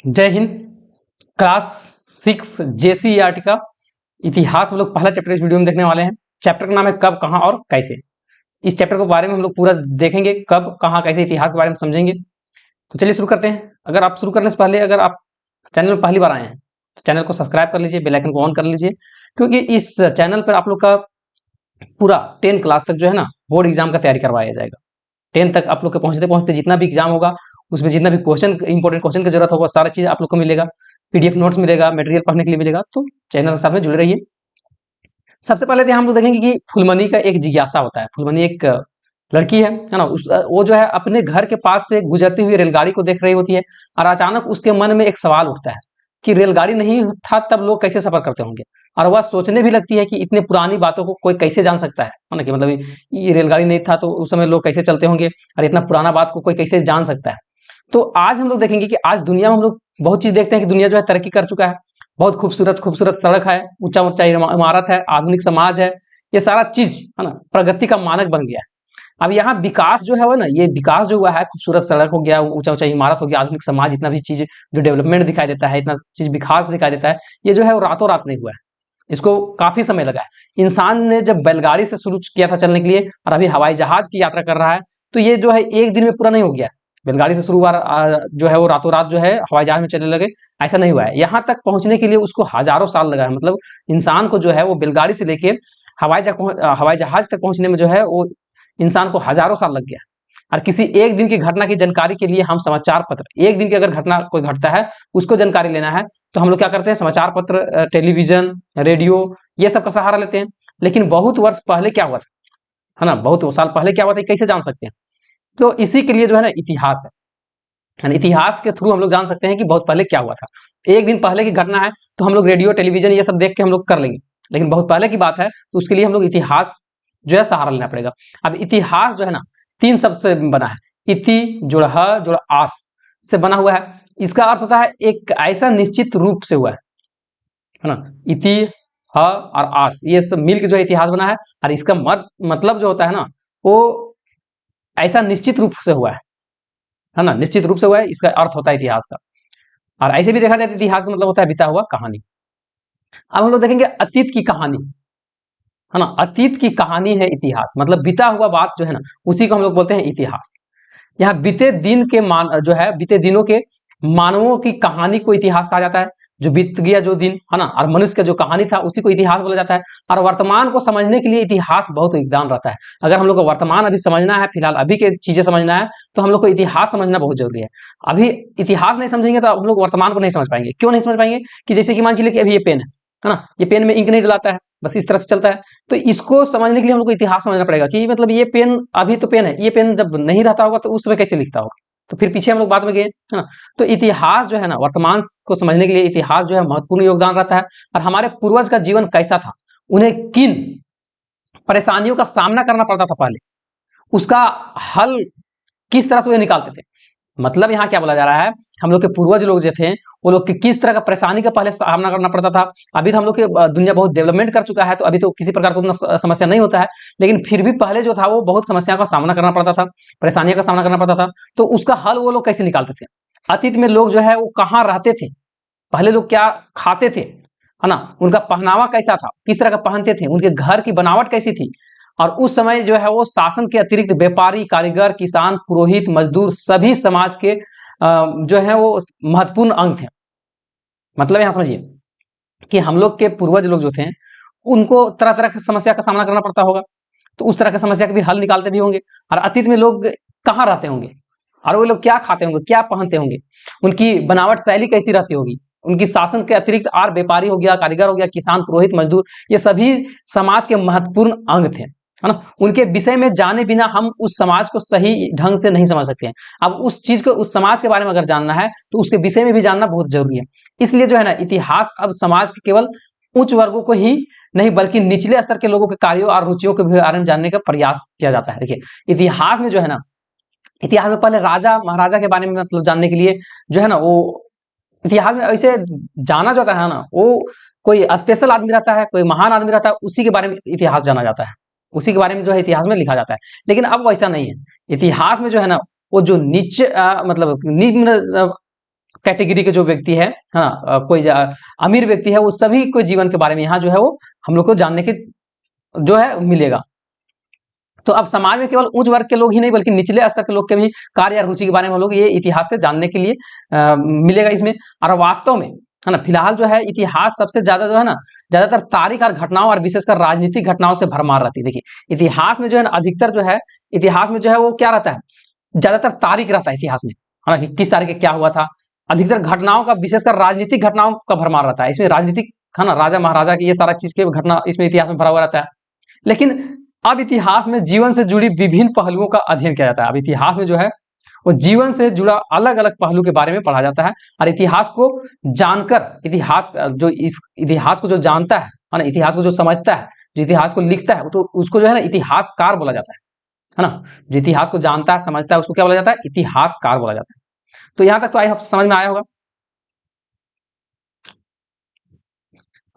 जय Hind. Class 6 JCERT का इतिहास हम लोग पहला चैप्टर इस वीडियो में देखने वाले हैं। चैप्टर का नाम है कब, कहां और कैसे। इस चैप्टर के बारे में हम लोग पूरा देखेंगे, कब, कहां, कैसे, इतिहास के बारे में समझेंगे। तो चलिए शुरू करते हैं। अगर आप शुरू करने से पहले अगर आप चैनल में पहली बार आए हैं तो चैनल को सब्सक्राइब कर लीजिए, बेल आइकन को ऑन कर लीजिए, क्योंकि इस चैनल पर आप लोग का पूरा 10 क्लास तक जो है ना बोर्ड एग्जाम का तैयारी करवाया जाएगा। 10 तक आप लोग के पहुंचते पहुंचते जितना भी एग्जाम होगा उसमें जितना भी क्वेश्चन, इंपॉर्टेंट क्वेश्चन की जरूरत होगा, सारा चीज आप लोग को मिलेगा। PDF नोट्स मिलेगा, मटेरियल पढ़ने के लिए मिलेगा। तो चैनल के साथ में जुड़े रहिए। सबसे पहले तो हम लोग देखेंगे कि फुलमनी का एक जिज्ञासा होता है। फुलमनी एक लड़की है ना, वो जो है अपने घर के पास से गुजरती हुई रेलगाड़ी को देख रही होती है और अचानक उसके मन में एक सवाल उठता है कि रेलगाड़ी नहीं था तब लोग कैसे सफर करते होंगे। और वह सोचने भी लगती है कि इतने पुरानी बातों को कोई कैसे जान सकता है ना, कि मतलब ये रेलगाड़ी नहीं था तो उस समय लोग कैसे चलते होंगे और इतना पुराना बात को कोई कैसे जान सकता है। तो आज हम लोग देखेंगे कि आज दुनिया में हम लोग बहुत चीज देखते हैं कि दुनिया जो है तरक्की कर चुका है। बहुत खूबसूरत खूबसूरत सड़क है, ऊंचा ऊंचा इमारत है, आधुनिक समाज है, ये सारा चीज है ना प्रगति का मानक बन गया है। अब यहाँ विकास जो है वो ना, ये विकास जो हुआ है, खूबसूरत सड़क हो गया, ऊंचा ऊंचा इमारत हो गया, आधुनिक समाज, इतना भी चीज जो डेवलपमेंट दिखाई देता है, इतना चीज विकास दिखाई देता है, ये जो है वो रातों रात नहीं हुआ है। इसको काफी समय लगा है। इंसान ने जब बैलगाड़ी से शुरू किया था चलने के लिए और अभी हवाई जहाज की यात्रा कर रहा है, तो ये जो है एक दिन में पूरा नहीं हो गया। बैलगाड़ी से शुरू हुआ जो है वो रातों रात जो है हवाई जहाज में चलने लगे, ऐसा नहीं हुआ है। यहाँ तक पहुंचने के लिए उसको हजारों साल लगा है। मतलब इंसान को जो है वो बैलगाड़ी से लेके हवाई जहाज तक पहुंचने में जो है वो इंसान को हजारों साल लग गया। और किसी एक दिन की घटना की जानकारी के लिए हम समाचार पत्र, एक दिन की अगर घटना कोई घटता है उसको जानकारी लेना है तो हम लोग क्या करते हैं, समाचार पत्र, टेलीविजन, रेडियो, ये सब का सहारा लेते हैं। लेकिन बहुत वर्ष पहले क्या हुआ था, है ना, बहुत साल पहले क्या हुआ था कैसे जान सकते हैं। तो इसी के लिए जो है ना इतिहास है ना, इतिहास के थ्रू हम लोग जान सकते हैं कि बहुत पहले क्या हुआ था। एक दिन पहले की घटना है तो हम लोग रेडियो, टेलीविजन ये सब देख के हम लोग कर लेंगे, लेकिन बहुत पहले की बात है तो उसके लिए हम लोग इतिहास जो है सहारा लेना पड़ेगा। अब इतिहास जो है ना 3 शब्द से बना है। इति जुड़ ह जुड़ आस से बना हुआ है। इसका अर्थ होता है एक ऐसा निश्चित रूप से हुआ है ना। इति, ह और आस, ये सब मिलकर जो है इतिहास बना है। और इसका मतलब जो होता है ना वो ऐसा निश्चित रूप से हुआ है ना, निश्चित रूप से हुआ है, इसका अर्थ होता है इतिहास का। और ऐसे भी देखा जाए तो इतिहास का मतलब होता है बीता हुआ कहानी। अब हम लोग देखेंगे अतीत की कहानी, है ना, अतीत की कहानी है इतिहास। मतलब बीता हुआ बात जो है ना उसी को हम लोग बोलते हैं इतिहास। यहाँ बीते दिन के जो है बीते दिनों के मानवों की कहानी को इतिहास कहा जाता है। जो बीत गया जो दिन है ना, और मनुष्य का जो कहानी था उसी को इतिहास बोला जाता है। और वर्तमान को समझने के लिए इतिहास बहुत योगदान रहता है। अगर हम लोग को वर्तमान अभी समझना है, फिलहाल अभी के चीजें समझना है, तो हम लोग को इतिहास समझना बहुत जरूरी है। अभी इतिहास नहीं समझेंगे तो हम लोग वर्तमान को नहीं समझ पाएंगे। क्यों नहीं समझ पाएंगे कि जैसे कि मान चलिए कि अभी ये पेन है ना, ये पेन में इंक नहीं डलाता है, बस इस तरह से चलता है। तो इसको समझने के लिए हम लोग को इतिहास समझना पड़ेगा कि मतलब ये पेन अभी तो पेन है, ये पेन जब नहीं रहता होगा तो उस समय कैसे लिखता होगा। तो फिर पीछे हम लोग बाद में गए, है ना। तो इतिहास जो है ना, वर्तमान को समझने के लिए इतिहास जो है महत्वपूर्ण योगदान रहता है। और हमारे पूर्वज का जीवन कैसा था, उन्हें किन परेशानियों का सामना करना पड़ता था पहले, उसका हल किस तरह से वे निकालते थे। मतलब यहाँ क्या बोला जा रहा है, हम लोग के पूर्वज लोग जो थे वो लोग किस तरह का परेशानी का पहले सामना करना पड़ता था। अभी तो हम लोग के दुनिया बहुत डेवलपमेंट कर चुका है तो अभी तो किसी प्रकार का उतना समस्या नहीं होता है, लेकिन फिर भी पहले जो था वो बहुत समस्या का सामना करना पड़ता था, परेशानियों का सामना करना पड़ता था। तो उसका हल वो लोग कैसे निकालते थे। अतीत में लोग जो है वो कहाँ रहते थे, पहले लोग क्या खाते थे, है ना, उनका पहनावा कैसा था, किस तरह का पहनते थे, उनके घर की बनावट कैसी थी। और उस समय जो है वो शासन के अतिरिक्त व्यापारी, कारीगर, किसान, पुरोहित, मजदूर सभी समाज के जो है वो महत्वपूर्ण अंग थे। मतलब यहाँ समझिए कि हम लोग के पूर्वज लोग जो थे उनको तरह तरह की समस्या का सामना करना पड़ता होगा, तो उस तरह की समस्या के भी हल निकालते भी होंगे। और अतीत में लोग कहाँ रहते होंगे और वो लोग क्या खाते होंगे, क्या पहनते होंगे, उनकी बनावट शैली कैसी रहती होगी, उनकी शासन के अतिरिक्त और व्यापारी हो गया, कारीगर हो गया, किसान, पुरोहित, मजदूर, ये सभी समाज के महत्वपूर्ण अंग थे, है ना। उनके विषय में जाने बिना हम उस समाज को सही ढंग से नहीं समझ सकते हैं। अब उस चीज को, उस समाज के बारे में अगर जानना है तो उसके विषय में भी जानना बहुत जरूरी है। इसलिए जो है ना इतिहास अब समाज के केवल उच्च वर्गों को ही नहीं बल्कि निचले स्तर के लोगों के कार्यों और रुचियों के बारे में जानने का प्रयास किया जाता है। देखिए इतिहास में जो है ना, इतिहास में पहले राजा महाराजा के बारे में मतलब जानने के लिए जो है ना वो इतिहास में ऐसे जाना जाता है ना, वो कोई स्पेशल आदमी रहता है, कोई महान आदमी रहता है, उसी के बारे में इतिहास जाना जाता है, उसी के बारे में जो है इतिहास में लिखा जाता है। लेकिन अब वैसा नहीं है। इतिहास में जो है ना वो जो नीचे मतलब निम्न कैटेगरी के जो व्यक्ति है ना, कोई अमीर व्यक्ति है, वो सभी को जीवन के बारे में यहाँ जो है वो हम लोग को जानने के जो है मिलेगा। तो अब समाज में केवल उच्च वर्ग के लोग ही नहीं बल्कि निचले स्तर के लोग के भी कार्य या रुचि के बारे में हम लोग ये इतिहास से जानने के लिए मिलेगा इसमें। और वास्तव में है ना, फिलहाल जो है इतिहास सबसे ज्यादा जो है ना, ज्यादातर तारीख और घटनाओं और विशेषकर राजनीतिक घटनाओं से भरमार रहती है। देखिए इतिहास में जो है ना, अधिकतर जो है इतिहास में जो है वो क्या रहता है, ज्यादातर तारीख रहता है इतिहास में, है ना, कि किस तारीख क्या हुआ था। अधिकतर घटनाओं का, विशेषकर राजनीतिक घटनाओं का भरमार रहता है इसमें। राजनीतिक है ना, राजा महाराजा की ये सारा चीज के घटना इसमें इतिहास में भरा हुआ रहता है। लेकिन अब इतिहास में जीवन से जुड़ी विभिन्न पहलुओं का अध्ययन किया जाता है। अब इतिहास में जो है वो जीवन से जुड़ा अलग अलग पहलू के बारे में पढ़ा जाता है। और इतिहास को जानकर, इतिहास जो इस इतिहास को जो जानता है ना, इतिहास को जो समझता है, जो इतिहास को लिखता है, तो उसको जो है ना इतिहासकार बोला जाता है ना। जो इतिहास को जानता है, समझता है, उसको क्या बोला जाता है, इतिहासकार बोला जाता है। तो यहां तक तो आई समझ में आया होगा।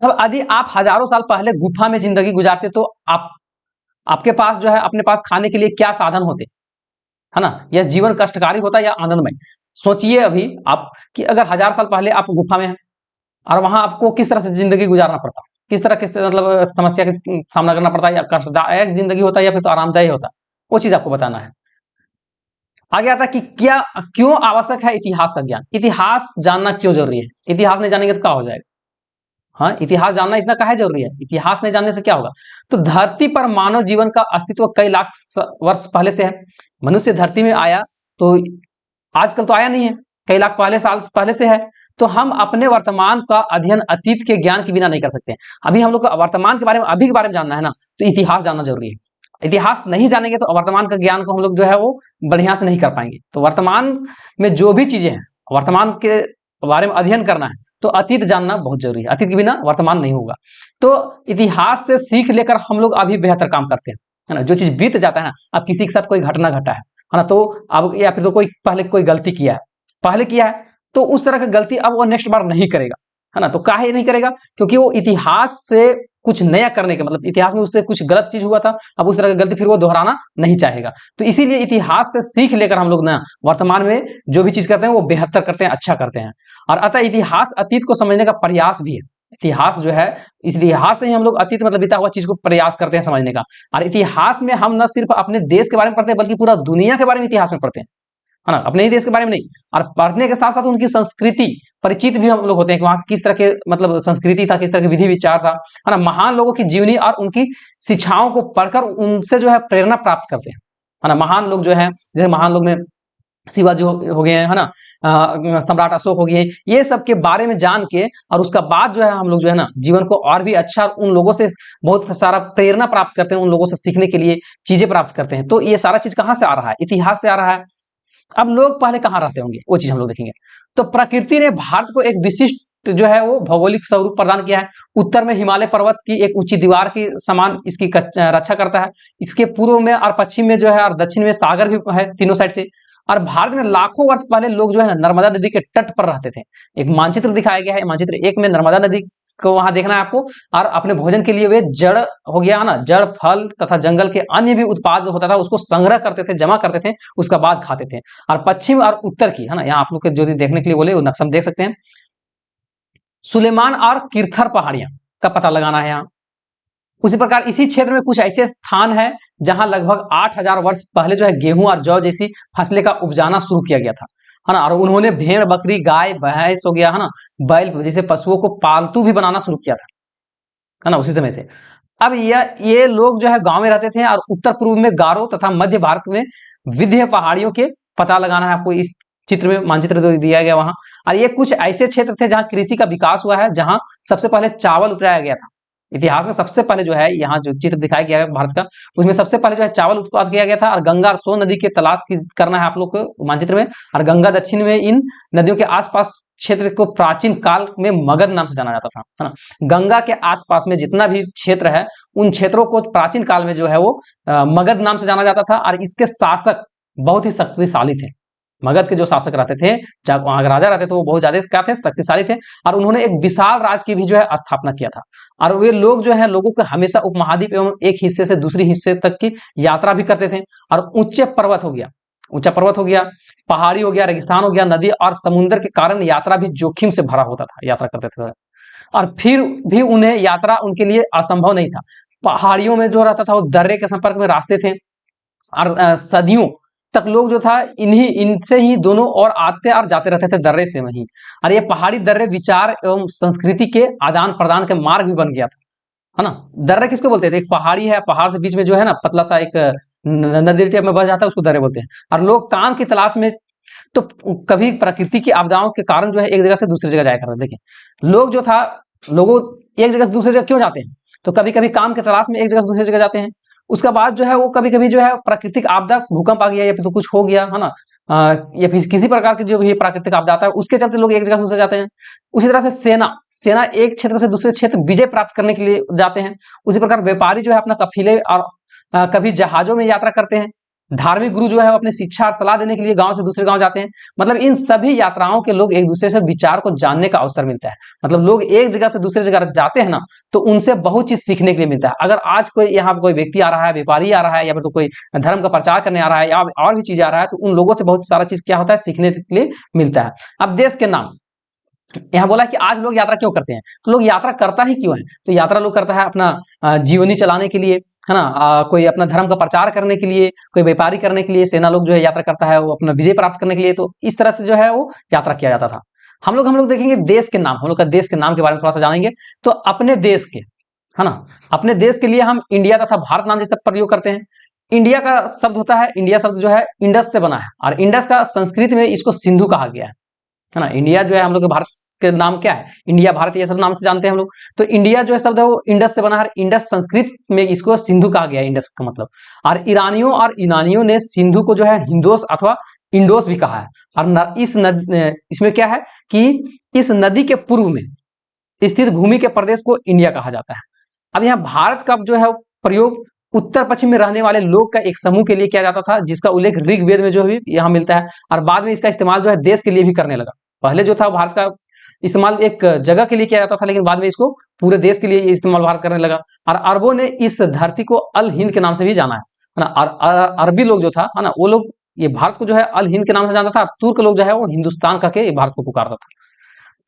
अब यदि आप हजारों साल पहले गुफा में जिंदगी गुजारते तो आपके पास जो है, अपने पास खाने के लिए क्या साधन होते, है ना, यह जीवन कष्टकारी होता या आनंदमय। सोचिए अभी आप कि अगर 1000 साल पहले आप गुफा में हैं और वहां आपको किस तरह से जिंदगी गुजारना पड़ता, किस तरह के मतलब समस्या का सामना करना पड़ता है, या कष्टदायक जिंदगी होता है या फिर तो आरामदायी होता, वो चीज आपको बताना है। आगे आता कि क्या, क्यों आवश्यक है इतिहास का ज्ञान, इतिहास जानना क्यों जरूरी है, इतिहास नहीं जानेंगे तो क्या हो जाएगा। हाँ, इतिहास जानना इतना काहे जरूरी है, इतिहास नहीं जानने से क्या होगा। तो धरती पर मानव जीवन का अस्तित्व कई लाख वर्ष पहले से है। मनुष्य धरती में आया तो आजकल तो आया नहीं है, कई लाख साल पहले से है। तो हम अपने वर्तमान का अध्ययन अतीत के ज्ञान के बिना नहीं कर सकते। अभी हम लोग को वर्तमान के बारे में, अभी के बारे में जानना है ना, तो इतिहास जानना जरूरी है। इतिहास नहीं जानेंगे तो वर्तमान का ज्ञान को हम लोग जो है वो बढ़िया से नहीं कर पाएंगे। तो वर्तमान में जो भी चीजें हैं, वर्तमान के बारे में अध्ययन करना है, तो अतीत जानना बहुत जरूरी है। अतीत के बिना वर्तमान नहीं होगा। तो इतिहास से सीख लेकर हम लोग अभी बेहतर काम करते हैं, है ना। जो चीज बीत जाता है ना, अब किसी के साथ कोई घटना घटा है ना, तो अब या फिर तो कोई पहले कोई गलती किया है, पहले किया है, तो उस तरह की गलती अब वो नेक्स्ट बार नहीं करेगा, है ना। तो काहे नहीं करेगा, क्योंकि वो इतिहास से कुछ नया करने के, मतलब इतिहास में उससे कुछ गलत चीज हुआ था, अब उस तरह की गलती फिर वो दोहराना नहीं चाहेगा। तो इसीलिए इतिहास से सीख लेकर हम लोग ना वर्तमान में जो भी चीज करते हैं वो बेहतर करते हैं, अच्छा करते हैं। और अतः इतिहास अतीत को समझने का प्रयास भी है। इतिहास जो है, इस इतिहास से ही हम लोग अतीत मतलब बीता हुआ चीज को प्रयास करते हैं समझने का। और इतिहास में हम न सिर्फ अपने देश के बारे में पढ़ते हैं, बल्कि पूरा दुनिया के बारे में इतिहास में पढ़ते हैं, है ना। अपने ही देश के बारे में नहीं, और पढ़ने के साथ साथ उनकी संस्कृति परिचित भी हम लोग होते हैं कि वहां किस तरह के मतलब संस्कृति था, किस तरह के विधि विचार था, है ना। महान लोगों की जीवनी और उनकी शिक्षाओं को पढ़कर उनसे जो है प्रेरणा प्राप्त करते हैं, है ना। महान लोग जो है, जैसे महान लोग में शिवाजी हो गए हैं, है ना, सम्राट अशोक हो गए, ये सब के बारे में जान के और उसका बाद जो है हम लोग जो है ना जीवन को और भी अच्छा, उन लोगों से बहुत सारा प्रेरणा प्राप्त करते हैं, उन लोगों से सीखने के लिए चीजें प्राप्त करते हैं। तो ये सारा चीज कहाँ से आ रहा है, इतिहास से आ रहा है। अब लोग पहले कहाँ रहते होंगे वो चीज हम लोग देखेंगे। तो प्रकृति ने भारत को एक विशिष्ट जो है वो भौगोलिक स्वरूप प्रदान किया है। उत्तर में हिमालय पर्वत की एक ऊंची दीवार के समान इसकी रक्षा करता है। इसके पूर्व में और पश्चिम में जो है और दक्षिण में सागर भी है तीनों साइड से। और भारत में लाखों वर्ष पहले लोग जो है नर्मदा नदी के तट पर रहते थे। एक मानचित्र दिखाया गया है, मानचित्र 1 में नर्मदा नदी को वहां देखना है आपको। और अपने भोजन के लिए वे जड़ हो गया ना, जड़, फल तथा जंगल के अन्य भी उत्पाद जो होता था उसको संग्रह करते थे, जमा करते थे, उसका बाद खाते थे। और पश्चिम और उत्तर की, है ना, यहाँ आप लोग के जो देखने के लिए बोले वो नक्शा देख सकते हैं। सुलेमान और किरथर पहाड़ियां का पता लगाना है यहाँ। उसी प्रकार इसी क्षेत्र में कुछ ऐसे स्थान है जहां लगभग 8000 वर्ष पहले जो है गेहूं और जौ जैसी फसलें का उपजाना शुरू किया गया था, है ना। और उन्होंने भेड़, बकरी, गाय, भैंस हो गया, है ना, बैल जैसे पशुओं को पालतू भी बनाना शुरू किया था, है ना, उसी समय से। अब ये लोग जो है गांव में रहते थे और उत्तर पूर्व में गारो तथा मध्य भारत में विंध्य पहाड़ियों के पता लगाना है आपको। इस चित्र में मानचित्र जो दिया गया वहां। और ये कुछ ऐसे क्षेत्र थे जहां कृषि का विकास हुआ है, जहां सबसे पहले चावल उपजाया गया था। इतिहास में सबसे पहले जो है यहाँ जो चित्र दिखाया गया है भारत का, उसमें सबसे पहले जो है चावल उत्पादन किया गया था। और गंगा और सोन नदी के तलाश की करना है आप लोग को मानचित्र में। और गंगा दक्षिण में इन नदियों के आसपास क्षेत्र को प्राचीन काल में मगध नाम से जाना जाता था, है ना। गंगा के आसपास में जितना भी क्षेत्र है उन क्षेत्रों को प्राचीन काल में जो है वो मगध नाम से जाना जाता था। और इसके शासक बहुत ही शक्तिशाली थे। मगध के जो शासक रहते थे, वहां राजा रहते थे, वो बहुत ज्यादा क्या थे, शक्तिशाली थे। और उन्होंने एक विशाल राज की भी जो है स्थापना किया था। और वे लोग जो है लोगों को हमेशा उपमहाद्वीप एवं एक हिस्से से दूसरे हिस्से तक की यात्रा भी करते थे। और ऊंचे पर्वत हो गया, ऊंचा पर्वत हो गया, पहाड़ी हो गया, रेगिस्तान हो गया, नदी और समुद्र के कारण यात्रा भी जोखिम से भरा होता था, यात्रा करते थे। और फिर भी उन्हें यात्रा उनके लिए असंभव नहीं था। पहाड़ियों में जो रहता था वो दर्रे के संपर्क में रास्ते थे, और सदियों तक लोग जो था इनसे ही दोनों ओर आते और जाते रहते थे, दर्रे से वहीं। और ये पहाड़ी दर्रे विचार एवं संस्कृति के आदान प्रदान के मार्ग भी बन गया था, है ना। दर्रे किसको बोलते थे? एक पहाड़ी है, पहाड़ से बीच में जो है ना पतला सा एक नदी टाइप में बह जाता है, उसको दर्रे बोलते हैं। और लोग काम की तलाश में तो कभी प्रकृति की आपदाओं के कारण जो है एक जगह से दूसरी जगह जाया करते। देखिए लोग जो था, लोगों एक जगह से दूसरी जगह क्यों जाते हैं? तो कभी कभी काम की तलाश में एक जगह से दूसरी जगह जाते हैं। उसके बाद जो है वो कभी कभी जो है प्राकृतिक आपदा, भूकंप आ गया या फिर तो कुछ हो गया, है ना, या फिर किसी प्रकार की जो भी प्राकृतिक आपदा आता है उसके चलते लोग एक जगह से दूसरे जाते हैं। उसी तरह से सेना एक क्षेत्र से दूसरे क्षेत्र विजय प्राप्त करने के लिए जाते हैं। उसी प्रकार व्यापारी जो है अपना कफिले और कभी जहाजों में यात्रा करते हैं। धार्मिक गुरु जो है वो अपनी शिक्षा और सलाह देने के लिए गांव से दूसरे गांव जाते हैं। मतलब इन सभी यात्राओं के लोग एक दूसरे से विचार को जानने का अवसर मिलता है। मतलब लोग एक जगह से दूसरी जगह जाते हैं ना, तो उनसे बहुत चीज सीखने के लिए मिलता है। अगर आज कोई यहाँ कोई व्यक्ति आ रहा है, व्यापारी आ रहा है, या फिर तो कोई धर्म का प्रचार करने आ रहा है, या और भी चीज आ रहा है, तो उन लोगों से बहुत सारा चीज क्या होता है, सीखने के लिए मिलता है। अब देश के नाम यहाँ बोला कि आज लोग यात्रा क्यों करते हैं, तो लोग यात्रा करता ही क्यों है? तो यात्रा लोग करता है अपना जीवनी चलाने के लिए, है ना, कोई अपना धर्म का प्रचार करने के लिए, कोई व्यापारी करने के लिए। सेना लोग जो है यात्रा करता है वो अपना विजय प्राप्त करने के लिए। तो इस तरह से जो है वो यात्रा किया जाता था। हम लोग देखेंगे देश के नाम, हम लोग का देश के नाम के बारे में थोड़ा सा जानेंगे। तो अपने देश के, है ना, अपने देश के लिए हम इंडिया तथा भारत नाम जैसा प्रयोग करते हैं। इंडिया का शब्द होता है, इंडिया शब्द जो है इंडस से बना है, और इंडस का संस्कृत में इसको सिंधु कहा गया है ना। इंडिया जो है हम लोग के भारत के नाम क्या है, इंडिया, भारत, ये सब नाम से जानते हैं हम लोग। तो इंडिया जो है शब्द है वो इंडस से बना है। इंडस संस्कृत में इसको सिंधु कहा गया है, इंडस का मतलब। और ईरानियों और यूनानियों ने सिंधु को जो है हिंदोस अथवा इंडोस भी कहा है। और इसमें क्या है कि इस नदी के पूर्व में स्थित भूमि के प्रदेश को इंडिया कहा जाता है। अब यहाँ भारत का जो है प्रयोग उत्तर पश्चिम में रहने वाले लोग का एक समूह के लिए किया जाता था, जिसका उल्लेख ऋग्वेद में जो भी यहाँ मिलता है। और बाद में इसका इस्तेमाल जो है देश के लिए भी करने लगा। पहले जो था भारत का इस्तेमाल एक जगह के लिए किया जाता था, लेकिन बाद में इसको पूरे देश के लिए इस्तेमाल भारत करने लगा। और अरबों ने इस धरती को अल हिंद के नाम से भी जाना है ना। और अरबी लोग जो था, है ना, वो लोग ये भारत को जो है अल हिंद के नाम से जानता था। तुर्क लोग जो है वो हिंदुस्तान कह के भारत को पुकारता था।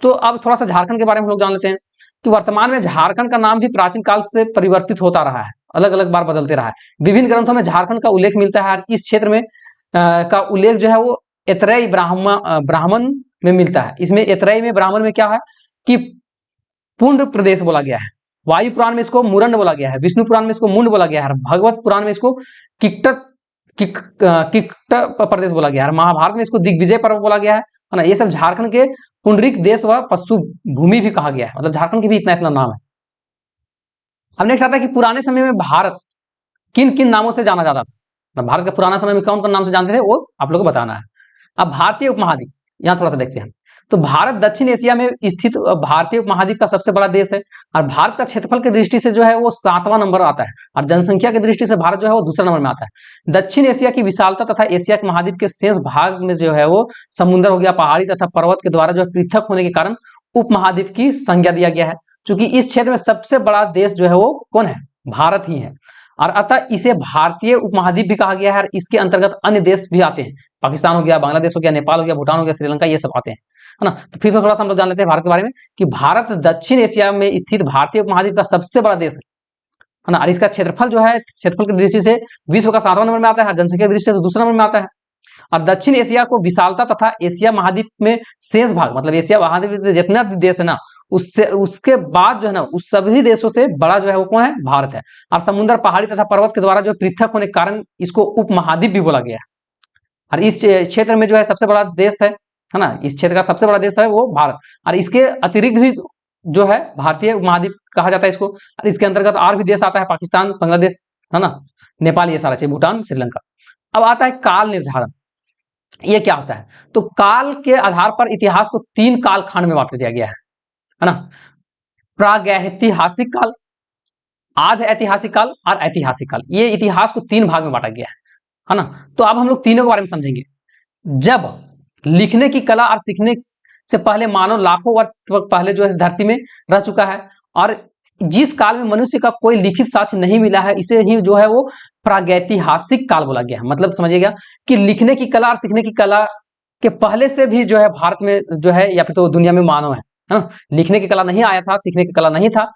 तो अब थोड़ा सा झारखंड के बारे में हम लोग जान लेते हैं कि वर्तमान में झारखंड का नाम भी प्राचीन काल से परिवर्तित होता रहा है, अलग अलग बार बदलते रहा है। विभिन्न ग्रंथों में झारखंड का उल्लेख मिलता है। इस क्षेत्र में का उल्लेख जो है वो एतरेय ब्राह्मण में मिलता है। इसमें एतरेय में ब्राह्मण में क्या है कि पुंड प्रदेश बोला गया है। वायु पुराण में इसको मुरंड बोला गया है। विष्णु पुराण में इसको मुंड बोला गया है। भगवत पुराण में इसको किक्ट प्रदेश बोला गया है। महाभारत में इसको दिग्विजय पर्व बोला गया है ना। ये सब झारखंड के पुंडरिक देश व पशु भूमि भी कहा गया है। मतलब झारखंड की भी इतना इतना नाम है। अब नेक्स्ट आता है कि पुराने समय में भारत किन किन नामों से जाना जाता था। भारत के पुराना समय में कौन कौन नाम से जानते थे वो आप लोगों को बताना है। अब भारतीय उपमहाद्वीप, यहाँ थोड़ा सा देखते हैं। तो भारत दक्षिण एशिया में स्थित भारतीय उपमहाद्वीप का सबसे बड़ा देश है। और भारत का क्षेत्रफल की दृष्टि से जो है वो 7वां नंबर आता है। और जनसंख्या की दृष्टि से भारत जो है वो दूसरा नंबर में आता है। दक्षिण एशिया की विशालता तथा एशिया के महाद्वीप के शेष भाग में जो है वो समुद्र हो गया, पहाड़ी तथा पर्वत के द्वारा जो है पृथक होने के कारण उपमहाद्वीप की संज्ञा दिया गया है। क्योंकि इस क्षेत्र में सबसे बड़ा देश जो है वो कौन है, भारत ही है। और अतः इसे भारतीय उपमहाद्वीप भी कहा गया है। और इसके अंतर्गत अन्य देश भी आते हैं, पाकिस्तान हो गया, बांग्लादेश हो गया, नेपाल हो गया, भूटान हो गया, श्रीलंका, ये सब आते हैं, है ना। तो फिर से थोड़ा सा हम लोग जान लेते हैं भारत के बारे में कि भारत दक्षिण एशिया में स्थित भारतीय उपमहाद्वीप का सबसे बड़ा देश है ना। और इसका क्षेत्रफल जो है, क्षेत्रफल की दृष्टि से विश्व का 7वां नंबर में आता है। जनसंख्या की दृष्टि से दूसरा नंबर में आता है। और दक्षिण एशिया को विशालता तथा एशिया महाद्वीप में शेष भाग, मतलब एशिया महाद्वीप में जितना देश है ना, उससे उसके बाद जो है ना उस सभी देशों से बड़ा जो है वो कौन है, भारत है। और समुद्र, पहाड़ी तथा पर्वत के द्वारा जो पृथक होने के कारण इसको उपमहाद्वीप भी बोला गया है। और इस क्षेत्र में जो है सबसे बड़ा देश है ना, इस क्षेत्र का सबसे बड़ा देश है वो भारत। और इसके अतिरिक्त भी जो है भारतीय उपमहाद्वीप कहा जाता है इसको। और इसके अंतर्गत और भी देश आता है, पाकिस्तान, बांग्लादेश, है ना, नेपाल, ये सारा चीज, भूटान, श्रीलंका। अब आता है काल निर्धारण। ये क्या होता है? तो काल के आधार पर इतिहास को 3 कालखंड में बांट दिया गया है ना। प्रागैतिहासिक काल, आध ऐतिहासिक काल और ऐतिहासिक काल। ये इतिहास को 3 भाग में बांटा गया है ना। तो अब हम लोग तीनों के बारे में समझेंगे। जब लिखने की कला और सीखने से पहले मानव लाखों वर्ष पहले जो है धरती में रह चुका है, और जिस काल में मनुष्य का कोई लिखित साक्ष्य नहीं मिला है, इसे ही जो है वो प्रागैतिहासिक काल बोला गया है। मतलब समझिएगा कि लिखने की कला और सीखने की कला के पहले से भी जो है भारत में जो है या फिर तो दुनिया में मानव है हाँ? लिखने की कला नहीं आया था, सीखने की कला नहीं था,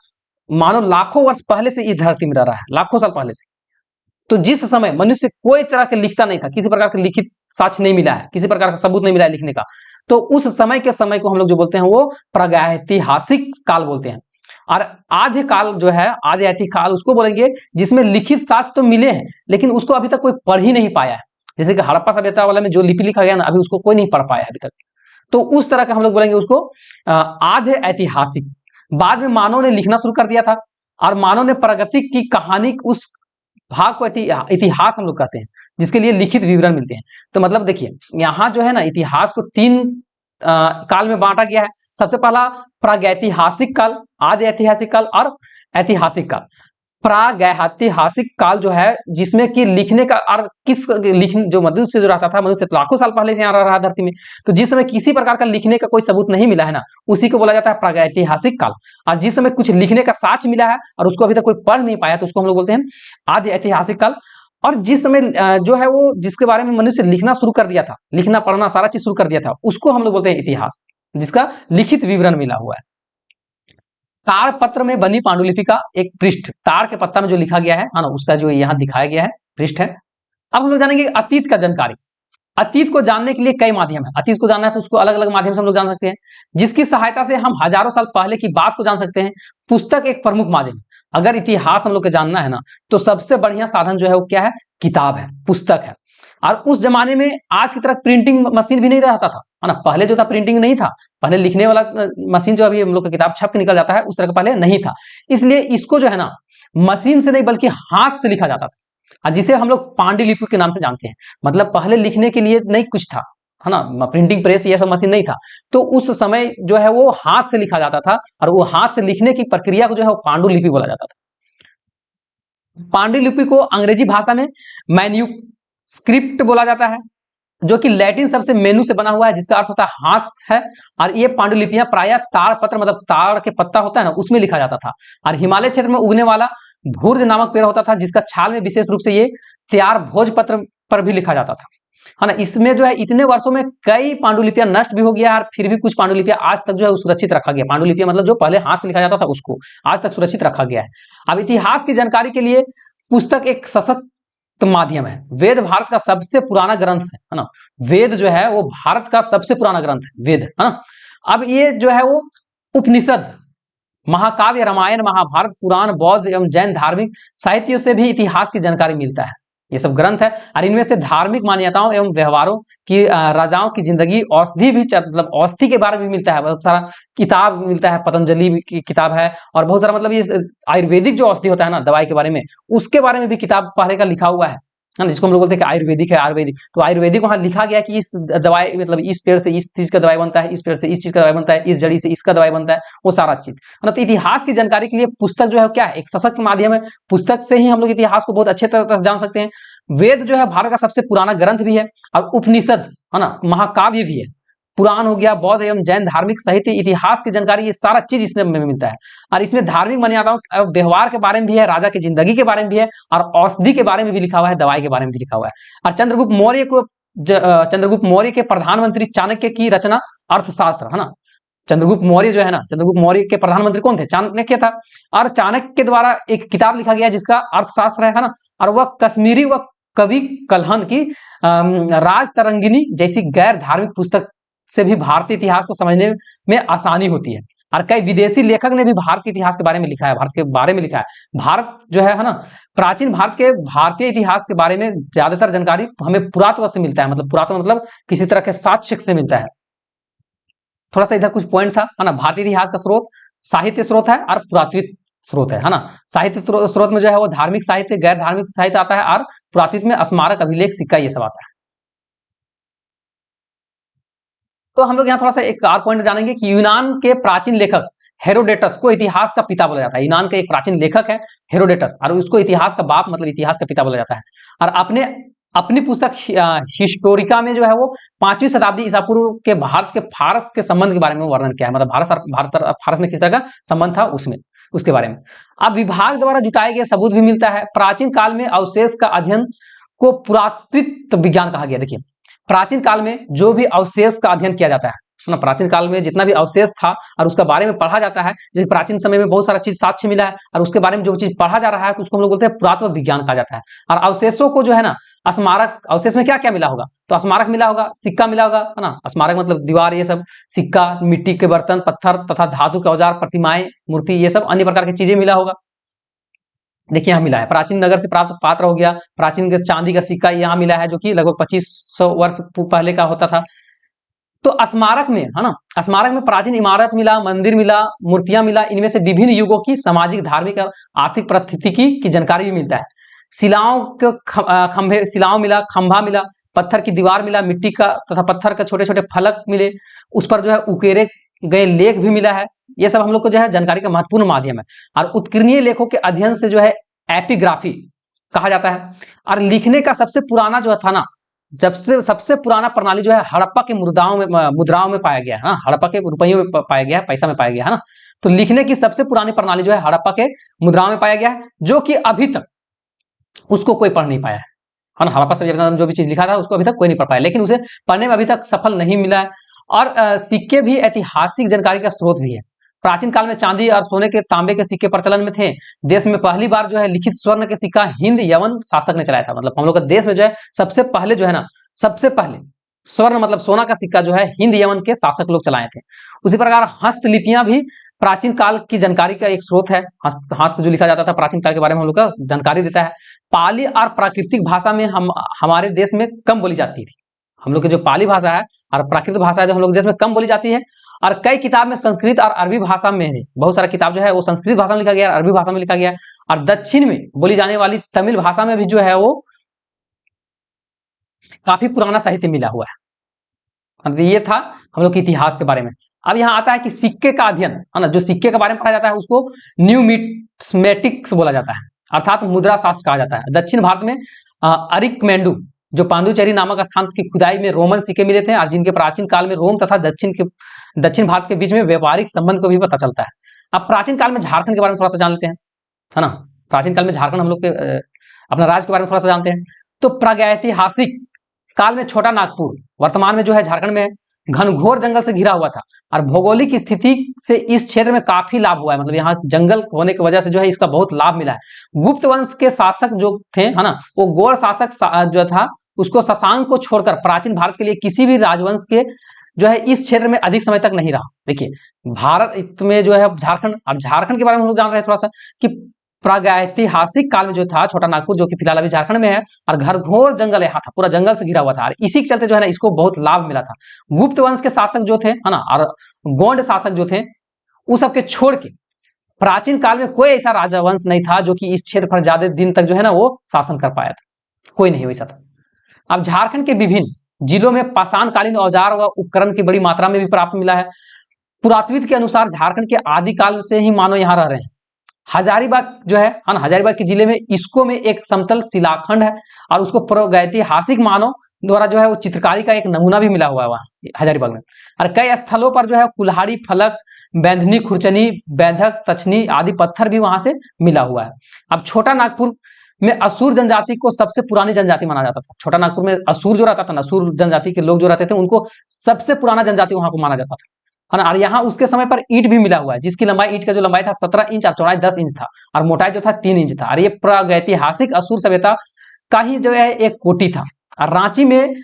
मानव लाखों वर्ष पहले से इस धरती में रह रहा है, लाखों साल पहले से। तो जिस समय मनुष्य कोई तरह के लिखता नहीं था, किसी प्रकार का लिखित साक्ष्य नहीं मिला है, किसी प्रकार का सबूत नहीं मिला है लिखने का, तो उस समय के समय को हम लोग जो बोलते हैं वो प्रागैतिहासिक काल बोलते हैं। और आद्य काल जो है, आद्य ऐतिहासिक काल उसको बोलेंगे जिसमें लिखित साक्ष्य तो मिले हैं लेकिन उसको अभी तक कोई पढ़ ही नहीं पाया है। जैसे कि हड़प्पा सभ्यता वाले में जो लिपि लिखा गया ना, अभी उसको कोई नहीं पढ़ पाया है अभी तक। तो उस तरह का हम लोग बोलेंगे उसको आद्य ऐतिहासिक। बाद में मानव ने लिखना शुरू कर दिया था और मानव ने प्रगति की कहानी उस भाग को इतिहास हम लोग कहते हैं, जिसके लिए लिखित विवरण मिलते हैं। तो मतलब देखिए यहाँ जो है ना, इतिहास को 3 काल में बांटा गया है। सबसे पहला प्रागैतिहासिक काल, आदि ऐतिहासिक काल और ऐतिहासिक काल। प्रागैतिहासिक काल जो है जिसमें कि लिखने का और जो मनुष्य जो रहता था, मनुष्य लाखों साल पहले से यहाँ रह रहा धरती में, तो जिस समय किसी प्रकार का लिखने का कोई सबूत नहीं मिला है ना, उसी को बोला जाता है प्रागैतिहासिक काल। और जिस समय कुछ लिखने का साक्ष्य मिला है और उसको अभी तक कोई पढ़ नहीं पाया, तो उसको हम लोग बोलते हैं आदि ऐतिहासिक काल। और जिस समय जो है वो जिसके बारे में मनुष्य लिखना शुरू कर दिया था, लिखना पढ़ना सारा चीज शुरू कर दिया था, उसको हम लोग बोलते हैं इतिहास, जिसका लिखित विवरण मिला हुआ है। ताड़ पत्र में बनी पांडुलिपि का एक पृष्ठ, ताड़ के पत्ता में जो लिखा गया है ना, उसका जो यहाँ दिखाया गया है पृष्ठ है। अब हम लोग जानेंगे अतीत का जानकारी। अतीत को जानने के लिए कई माध्यम है। अतीत को जानना है तो उसको अलग अलग माध्यम से हम लोग जान सकते हैं, जिसकी सहायता से हम हजारों साल पहले की बात को जान सकते हैं। पुस्तक एक प्रमुख माध्यम है। अगर इतिहास हम लोग को जानना है ना, तो सबसे बढ़िया साधन जो है वो क्या है? किताब है, पुस्तक है। और उस जमाने में आज की तरह प्रिंटिंग मशीन भी नहीं रहता था, है ना। पहले जो था प्रिंटिंग नहीं था, पहले लिखने वाला मशीन जो अभी हम लोग का किताब छप के निकल जाता है, उस तरह का पहले नहीं था। इसलिए इसको जो है ना, मशीन से नहीं बल्कि हाथ से लिखा जाता था, जिसे हम लोग पांडुलिपि के नाम से जानते हैं। मतलब पहले लिखने के लिए नहीं कुछ था, है ना, प्रिंटिंग प्रेस ये सब मशीन नहीं था, तो उस समय जो है वो हाथ से लिखा जाता था, और वो हाथ से लिखने की प्रक्रिया को जो है वो पांडुलिपि बोला जाता था। पांडुलिपि को अंग्रेजी भाषा में मैन्यूस्क्रिप्ट बोला जाता है, जो कि लैटिन शब्द से मेनू से बना हुआ है, जिसका अर्थ होता है हाथ है। और ये पांडुलिपियां प्रायः ताड़ पत्र, मतलब ताड़ के पत्ता होता है ना, उसमें लिखा जाता था। और हिमालय क्षेत्र में उगने वाला भूर्ज नामक पेड़ होता था, जिसका छाल में विशेष रूप से ये त्यार भोजपत्र पर भी लिखा जाता था, है ना। इसमें जो है इतने वर्षों में कई पांडुलिपियां नष्ट भी हो गया, और फिर भी कुछ पांडुलिपियां आज तक जो है सुरक्षित रखा गया। पांडुलिपियां मतलब जो पहले हाथ से लिखा जाता था, उसको आज तक सुरक्षित रखा गया है। अब इतिहास की जानकारी के लिए पुस्तक एक सशक्त माध्यम है। वेद भारत का सबसे पुराना ग्रंथ है ना। वेद जो है वो भारत का सबसे पुराना ग्रंथ है, वेद, है ना। अब ये जो है वो उपनिषद, महाकाव्य, रामायण, महाभारत, पुराण, बौद्ध एवं जैन धार्मिक साहित्यों से भी इतिहास की जानकारी मिलता है। ये सब ग्रंथ है, और इनमें से धार्मिक मान्यताओं एवं व्यवहारों की, राजाओं की जिंदगी, औषधि भी, मतलब औषधि के बारे में मिलता है। बहुत सारा किताब मिलता है, पतंजलि की किताब है, और बहुत सारा मतलब ये आयुर्वेदिक जो औषधि होता है ना, दवाई के बारे में, उसके बारे में भी किताब पहले का लिखा हुआ है ना, जिसको हम लोग बोलते हैं कि आयुर्वेदिक है, आयुर्वेदिक। तो आयुर्वेदिक वहां लिखा गया कि इस दवाई, मतलब इस पेड़ से इस चीज का दवाई बनता है, इस पेड़ से इस चीज का दवाई बनता है, इस जड़ी से इसका दवाई बनता है, वो सारा चीज, है ना। तो इतिहास की जानकारी के लिए पुस्तक जो है क्या है? एक सशक्त माध्यम है। पुस्तक से ही हम लोग इतिहास को बहुत अच्छे तरह से जान सकते हैं। वेद जो है भारत का सबसे पुराना ग्रंथ भी है, और उपनिषद, है ना, महाकाव्य भी है। पुराण हो गया, बौद्ध एवं जैन धार्मिक साहित्य, इतिहास की जानकारी, ये सारा चीज इसमें मिलता है। और इसमें धार्मिक मान्यताओं, व्यवहार के बारे में भी है, राजा की जिंदगी के बारे में भी है, और औषधि के बारे में भी लिखा हुआ है, दवाई के बारे में भी लिखा हुआ है। और चंद्रगुप्त मौर्य के प्रधानमंत्री चाणक्य की रचना अर्थशास्त्र, है ना। चंद्रगुप्त मौर्य जो है ना, चंद्रगुप्त मौर्य के प्रधानमंत्री कौन थे? चाणक्य था। और चाणक्य के द्वारा एक किताब लिखा गया जिसका अर्थशास्त्र है ना, और वह कश्मीरी व कवि कल्हन की राज तरंगिनी जैसी गैर धार्मिक पुस्तक से भी भारतीय इतिहास को समझने में आसानी होती है। और कई विदेशी लेखक ने भी भारत के इतिहास के बारे में लिखा है, भारत के बारे में लिखा है। भारत जो है ना, प्राचीन भारत के भारतीय इतिहास के बारे में ज्यादातर जानकारी हमें पुरातत्व से मिलता है। मतलब पुरातत्व मतलब किसी तरह के साक्ष्य से मिलता है। थोड़ा सा इधर कुछ पॉइंट था, है ना। भारतीय इतिहास का स्रोत साहित्य स्रोत है और पुरातत्व स्रोत है ना। साहित्य स्रोत में जो है वो धार्मिक साहित्य, गैर धार्मिक साहित्य आता है, और पुरातत्व में स्मारक, अभिलेख, सिक्का, ये सब आता है। तो हम लोग यहाँ थोड़ा सा एक और पॉइंट जानेंगे कि यूनान के प्राचीन लेखक हेरोडेटस को इतिहास का पिता बोला जाता है। यूनान का एक प्राचीन लेखक है हेरोडेटस, और उसको इतिहास का बाप, मतलब इतिहास का पिता बोला जाता है। और अपनी पुस्तक हिस्टोरिका में जो है वो 5वीं शताब्दी ईसा पूर्व के भारत के फारस के संबंध के बारे में वर्णन किया है। मतलब भारत और फारस में किस तरह का संबंध था उसमें, उसके बारे में। अब विभाग द्वारा जुटाए गए सबूत भी मिलता है। प्राचीन काल में अवशेष का अध्ययन को पुरातत्व विज्ञान कहा गया। देखिए, प्राचीन काल में जो भी अवशेष का अध्ययन किया जाता है ना, प्राचीन काल में जितना भी अवशेष था और उसका बारे में पढ़ा जाता है, जैसे प्राचीन समय में बहुत सारा चीज साक्ष्य मिला है और उसके बारे में जो चीज पढ़ा जा रहा है उसको हम लोग बोलते हैं पुरातत्व विज्ञान कहा जाता है। और अवशेषों को जो है ना, स्मारक, अवशेष में क्या क्या मिला होगा, तो स्मारक मिला होगा, सिक्का मिला होगा, है ना। स्मारक मतलब दीवार, ये सब, सिक्का, मिट्टी के बर्तन, पत्थर तथा धातु के औजार, प्रतिमाएं, मूर्ति, ये सब अन्य प्रकार की चीजें मिला होगा। देखिए यहाँ मिला है, प्राचीन नगर से प्राप्त पात्र हो गया, प्राचीन के चांदी का सिक्का यहाँ मिला है जो कि लगभग 2500 वर्ष पहले का होता था। तो स्मारक में, है ना, स्मारक में प्राचीन इमारत मिला, मंदिर मिला, मूर्तियां मिला, इनमें से विभिन्न युगों की सामाजिक, धार्मिक और आर्थिक परिस्थिति की जानकारी भी मिलता है। शिलाओं के खंभे, शिलाओं मिला, खंभा मिला, पत्थर की दीवार मिला, मिट्टी का तथा पत्थर के छोटे छोटे फलक मिले, उस पर जो है उकेरे गए लेख भी मिला है। ये सब हम लोग को जो है जानकारी का महत्वपूर्ण माध्यम है। और उत्कीर्णीय लेखों के अध्ययन से जो है एपिग्राफी कहा जाता है। और लिखने का सबसे पुराना जो था ना, सबसे पुराना प्रणाली जो है हड़प्पा के मुद्राओं में पाया गया है ना, हड़प्पा के रुपयों में पाया गया है, पैसा में पाया गया है ना। तो लिखने की सबसे पुरानी प्रणाली जो है हड़प्पा के मुद्राओं में पाया गया है, जो कि अभी तक उसको कोई पढ़ नहीं पाया है ना। हड़प्पा से जो भी चीज लिखा था उसको अभी तक कोई नहीं पढ़ पाया, लेकिन उसे पढ़ने में अभी तक सफल नहीं मिला है। और सिक्के भी ऐतिहासिक जानकारी का स्रोत भी है। प्राचीन काल में चांदी और सोने के, तांबे के सिक्के प्रचलन में थे। देश में पहली बार जो है लिखित स्वर्ण के सिक्का हिंद यवन शासक ने चलाया था। मतलब हम लोग का देश में जो है सबसे पहले जो है ना, सबसे पहले स्वर्ण मतलब सोना का सिक्का जो है हिंद यवन के शासक लोग चलाए थे। उसी प्रकार हस्तलिपियां भी प्राचीन काल की जानकारी का एक स्रोत है। हाथ से जो लिखा जाता था प्राचीन काल के बारे में हम लोग का जानकारी देता है। पाली और प्राकृतिक भाषा में हमारे देश में कम बोली जाती थी। हम लोग की जो पाली भाषा है और प्राकृतिक भाषा है जो हम लोग देश में कम बोली जाती है। और कई किताब में संस्कृत और अरबी भाषा में है, बहुत सारा किताब जो है वो संस्कृत भाषा में लिखा गया, अरबी भाषा में लिखा गया। और दक्षिण में बोली जाने वाली तमिल भाषा में भी जो है वो काफी पुराना साहित्य मिला हुआ है। ये था हम लोग के इतिहास के बारे में। अब यहाँ आता है कि सिक्के का अध्ययन, है ना, जो सिक्के के बारे में पढ़ा जाता है उसको न्यूमिस्मेटिक्स बोला जाता है, अर्थात मुद्रा शास्त्र कहा जाता है। दक्षिण भारत में अरिकमेंडू, जो पांडुचेरी नामक स्थान की खुदाई में रोमन सिक्के मिले थे और जिनके प्राचीन काल में रोम तथा दक्षिण भारत के बीच में व्यापारिक संबंध को भी पता चलता है। अब प्राचीन काल में झारखंड के बारे में थोड़ा सा जान लेते हैं, है ना। प्राचीन काल में झारखंड हम लोग के अपना राज्य के बारे में थोड़ा सा जानते हैं। तो प्रागैतिहासिक काल में छोटा नागपुर, वर्तमान में जो है झारखंड में, घनघोर जंगल से घिरा हुआ था और भौगोलिक स्थिति से इस क्षेत्र में काफी लाभ हुआ है। मतलब यहाँ जंगल होने की वजह से जो है इसका बहुत लाभ मिला है। गुप्त वंश के शासक जो थे, है ना, वो गौड़ शासक जो था उसको शशांक को छोड़कर प्राचीन भारत के लिए किसी भी राजवंश के जो है इस क्षेत्र में अधिक समय तक नहीं रहा। देखिए भारत में जो है झारखंड, अब झारखंड के बारे में हम लोग जान रहे हैं थोड़ा सा कि प्रागैतिहासिक काल में जो था छोटा नागपुर, जो कि फिलहाल अभी झारखंड में है, और घनघोर जंगल यहाँ था, पूरा जंगल से घिरा हुआ था। और इसी के चलते जो है ना इसको बहुत लाभ मिला था। गुप्त वंश के शासक जो थे, है ना, और गोंड शासक जो थे, उस सबके छोड़ के प्राचीन काल में कोई ऐसा राजवंश नहीं था जो कि इस क्षेत्र पर ज्यादा दिन तक जो है ना वो शासन कर पाया था। कोई नहीं वैसा था। अब झारखंड के विभिन्न जिलों में पाषाणकालीन औजार व उपकरण की बड़ी मात्रा में भी प्राप्त मिला है। पुरातत्विद के अनुसार झारखंड के आदिकाल से ही मानव यहाँ रह रहे हैं। हजारीबाग जो है ना, हजारीबाग के जिले में इसको में एक समतल शिलाखंड है और उसको प्रागैतिहासिक मानव द्वारा जो है वो चित्रकारी का एक नमूना भी मिला हुआ है वहाँ हजारीबाग में। और कई स्थलों पर जो है कुल्हाड़ी, फलक, बैंधनी, खुरचनी, बैधक, तछनी आदि पत्थर भी वहां से मिला हुआ है। अब छोटा नागपुर में असुर जनजाति को सबसे पुरानी जनजाति माना जाता था। छोटा नागपुर में असुर जो रहता था ना, असुर जनजाति के लोग जो रहते थे उनको सबसे पुराना जनजाति वहां को माना जाता था, है ना। और यहाँ उसके समय पर ईंट भी मिला हुआ है, जिसकी लंबाई, ईंट का जो लंबाई था 17 इंच और चौड़ाई 10 इंच था और मोटाई जो था 3 इंच था। और ये प्रागैतिहासिक असुर सभ्यता का ही जो है एक कोटि था। और रांची में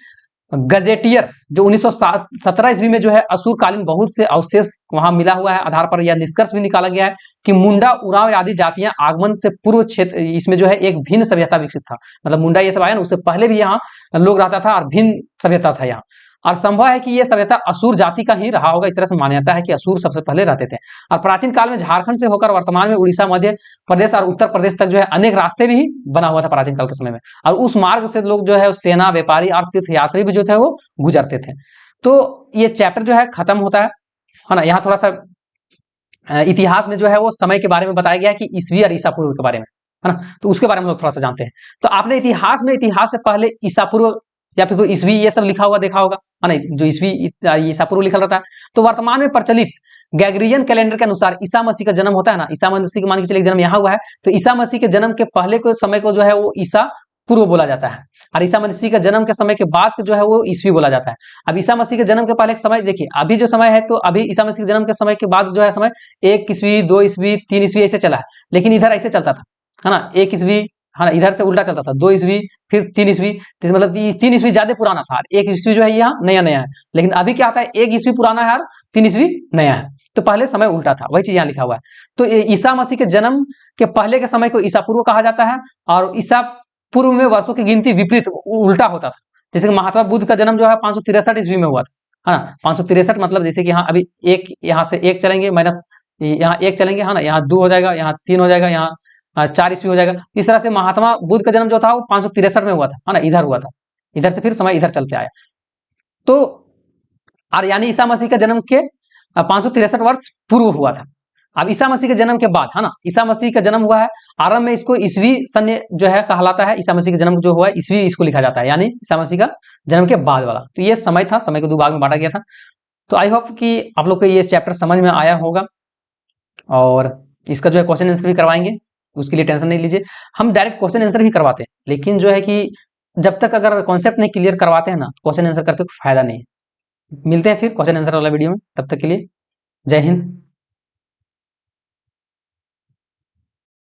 गजेटियर जो 1917 ईस्वी में जो है असुरकालीन बहुत से अवशेष वहां मिला हुआ है। आधार पर यह निष्कर्ष भी निकाला गया है कि मुंडा, उरांव आदि जातियां आगमन से पूर्व क्षेत्र इसमें जो है एक भिन्न सभ्यता विकसित था। मतलब मुंडा ये सब आया ना, उससे पहले भी यहाँ लोग रहता था और भिन्न सभ्यता था यहाँ। और संभव है कि यह सभ्यता असुर जाति का ही रहा होगा। इस तरह से माना जाता है कि असुर सबसे पहले रहते थे। और प्राचीन काल में झारखंड से होकर वर्तमान में उड़ीसा, मध्य प्रदेश और उत्तर प्रदेश तक जो है अनेक रास्ते भी बना हुआ था प्राचीन काल के समय में। और उस मार्ग से लोग जो है सेना, व्यापारी और तीर्थयात्री भी जो थे वो गुजरते थे। तो ये चैप्टर जो है खत्म होता है ना। यहाँ थोड़ा सा इतिहास में जो है वो समय के बारे में बताया गया है कि ईसवी और ईसा पूर्व के बारे में, है ना। तो उसके बारे में लोग थोड़ा सा जानते हैं। तो आपने इतिहास में, इतिहास से पहले ईसा पूर्व या फिर कोई ईस्वी ये सब लिखा हुआ देखा होगा, है ना, जो ईस्वी ईसा पूर्व लिखा रहता है। तो वर्तमान में प्रचलित ग्रेगोरियन कैलेंडर के अनुसार ईसा मसीह का जन्म होता है ना, ईसा मसीह मान के चलिए जन्म यहाँ हुआ है, तो ईसा मसीह के जन्म के पहले के समय को जो है वो ईसा पूर्व बोला जाता है, और ईसा मसीह के जन्म के समय के बाद जो है वो ईस्वी बोला जाता है। अब ईसा मसीह के जन्म के पहले के समय देखिए, अभी जो समय है, तो अभी ईसा मसीह के जन्म के समय के बाद जो है समय 1 ईस्वी, 2 ईस्वी, 3 ईस्वी ऐसे चला है, लेकिन इधर ऐसे चलता था, है ना, 1 ईस्वी, है ना, इधर से उल्टा चलता था, 2 ईस्वी, फिर 3 ईस्वी, तो मतलब 3 ईस्वी ज्यादा पुराना था, 1 ईस्वी जो है यहाँ नया नया है। लेकिन अभी क्या आता है, 1 ईस्वी पुराना है और 3 ईस्वी नया है, तो पहले समय उल्टा था, वही चीज यहाँ लिखा हुआ है। तो ईसा मसीह के जन्म के पहले के समय को ईसा पूर्व कहा जाता है, और ईसा पूर्व में वर्षों की गिनती विपरीत उल्टा होता था। जैसे कि महात्मा बुद्ध का जन्म जो है 563 ईस्वी में हुआ था, है ना, 563 मतलब जैसे कि यहाँ अभी एक, यहाँ से एक चलेंगे माइनस, यहाँ एक चलेंगे, है ना, यहाँ 2 हो जाएगा, यहाँ 3 हो जाएगा, यहाँ 4 ईस्वी हो जाएगा। इस तरह से महात्मा बुद्ध का जन्म जो था वो 563 में हुआ था, है ना, इधर हुआ था, इधर से फिर समय इधर चलते आया। तो और यानी ईसा मसीह का जन्म के 563 वर्ष पूर्व हुआ था। अब ईसा मसीह के जन्म के बाद, है ना, ईसा मसीह का जन्म हुआ है, आरंभ में इसको ईस्वी सन जो है कहलाता है, ईसा मसीह का जन्म जो हुआ है ईस्वी इसको लिखा जाता है, यानी ईसा मसीह का जन्म के बाद वाला। तो ये समय था, समय को 2 भाग में बांटा गया था। तो आई होप कि आप लोग को ये चैप्टर समझ में आया होगा, और इसका जो है क्वेश्चन आंसर भी करवाएंगे, उसके लिए टेंशन नहीं लीजिए। हम डायरेक्ट क्वेश्चन आंसर भी करवाते हैं, लेकिन जो है कि जब तक अगर कॉन्सेप्ट नहीं क्लियर करवाते हैं ना, क्वेश्चन आंसर करके फायदा नहीं है। मिलते हैं फिर क्वेश्चन आंसर वाला वीडियो में, तब तक के लिए जय हिंद।